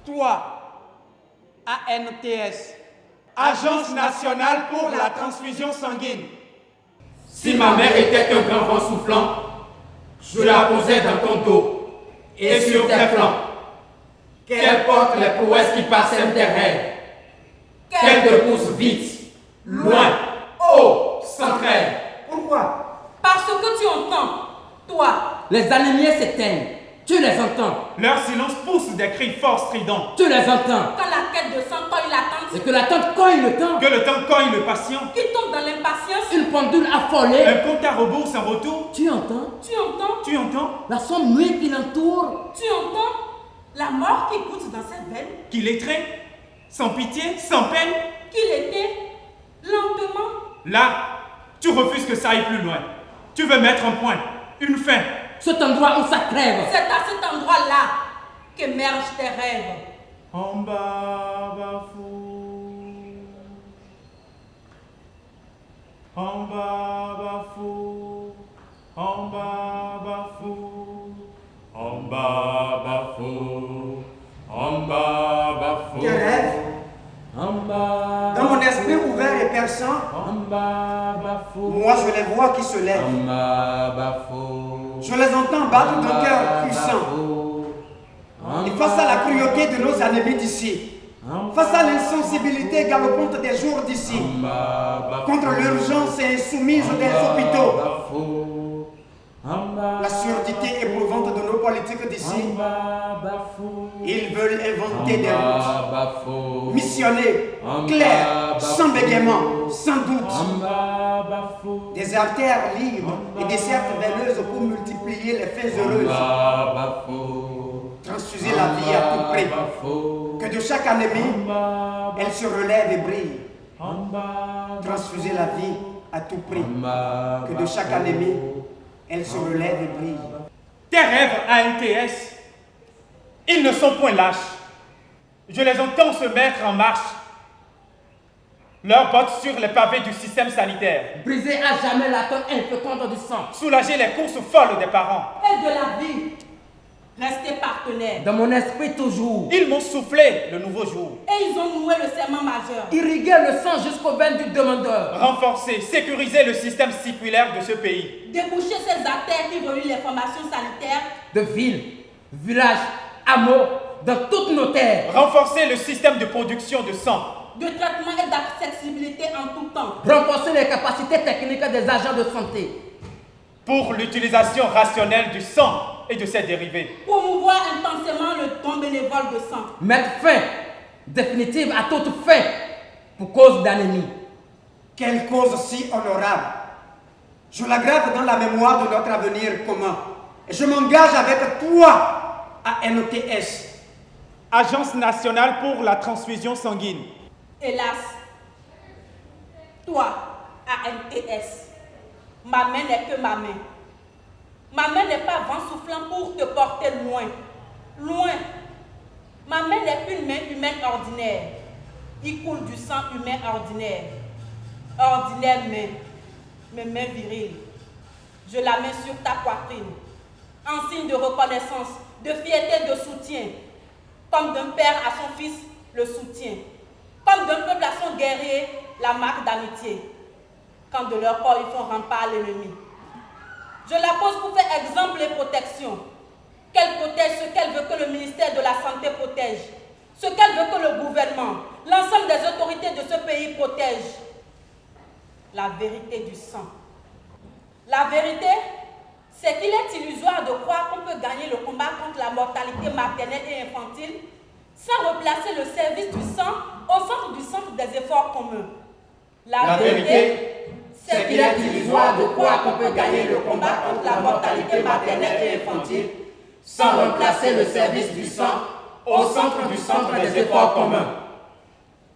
Toi, ANTS, Agence nationale pour la transfusion sanguine. Si ma mère était un grand vent soufflant, je la posais dans ton dos et sur tes flancs. Qu'elle porte les prouesses qui passent tes rêves. Qu'elle te pousse vite, loin, haut, sans trêve. Pourquoi? Parce que tu entends, toi. Les animés s'éteignent. Tu les entends. Leur silence pousse des cris forts stridents. Tu les entends. Quand la quête de sang cogne l'attente. Et que l'attente cogne le temps. Que le temps cogne le patient. Qui tombe dans l'impatience. Une pendule affolée. Un compte à rebours sans retour. Tu entends. Tu entends. Tu entends. La sombre nuit qui l'entoure. Tu entends. La mort qui goûte dans cette veine. Qui l'étreint. Sans pitié, sans peine. Qui l'éteint. Lentement. Là, tu refuses que ça aille plus loin. Tu veux mettre un point, une fin. Cet endroit où ça crève. C'est à cet endroit-là qu'émergent tes rêves. En bas, bafou. En bas, bafou. En bas, bafou. En bas, bafou. En bas, bafou. Tes rêves, En bas. dans mon esprit ouvert et perçant, En bas, bafou. moi je les vois qui se lèvent. En bas, bafou. Je les entends battre d'un cœur puissant. Et face à la cruauté de nos ennemis d'ici, face à l'insensibilité galopante des jours d'ici, contre l'urgence insoumise des hôpitaux, la surdité éprouvante de nos politiques d'ici, ils veulent inventer des routes, missionner, claires, sans bégaiement, sans doute, des artères libres et des certes veineuses pour multiplier les fins heureuses, transfuser la vie à tout prix, que de chaque ennemi, elle se relève et brille, transfuser la vie à tout prix, que de chaque ennemi, elle se relève et brille. Tes rêves ANTS, ils ne sont point lâches. Je les entends se mettre en marche. Leurs bottes sur les pavés du système sanitaire. Briser à jamais la tonne inféconde du sang. Soulager les courses folles des parents. Et de la vie. Rester partenaires. Dans mon esprit toujours. Ils m'ont soufflé le nouveau jour. Et ils ont noué le serment majeur. Irriguer le sang jusqu'au veine du demandeur. Renforcer, sécuriser le système circulaire de ce pays. Déboucher ces artères qui relient les formations sanitaires. De villes, villages, hameaux, dans toutes nos terres. Renforcer le système de production de sang. De traitement et d'accessibilité en tout temps. Renforcer les capacités techniques des agents de santé. Pour l'utilisation rationnelle du sang et de ses dérivés. Promouvoir intensément le don bénévole de sang. Mettre fin définitive à toute fin pour cause d'anémie. Quelle cause si honorable! Je la grave dans la mémoire de notre avenir commun. Et je m'engage avec toi à NTS. Agence nationale pour la transfusion sanguine. Hélas, toi, ANTS, ma main n'est que ma main. Ma main n'est pas vent soufflant pour te porter loin. Loin. Ma main n'est qu'une main humaine ordinaire. Il coule du sang humain ordinaire. Ordinaire main. Mes mains viriles. Je la mets sur ta poitrine. En signe de reconnaissance, de fierté, de soutien. Comme d'un père à son fils, le soutien. Comme d'un peuple à son guerrier, la marque d'amitié. quand de leur corps ils font rempart à l'ennemi. Je la pose pour faire exemple et protection. Qu'elle protège ce qu'elle veut que le ministère de la Santé protège, ce qu'elle veut que le gouvernement, l'ensemble des autorités de ce pays protègent. La vérité du sang. La vérité, c'est qu'il est illusoire de croire qu'on peut gagner le combat contre la mortalité maternelle et infantile sans replacer le service du sang au centre des efforts communs. La vérité, c'est qu'il est illusoire de croire qu'on peut gagner le combat contre la mortalité maternelle et infantile sans replacer le service du sang au centre des efforts communs.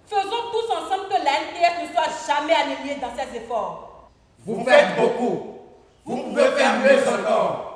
Faisons tous ensemble que la NTS ne soit jamais alignée dans ses efforts. Vous faites beaucoup. Vous pouvez faire mieux encore.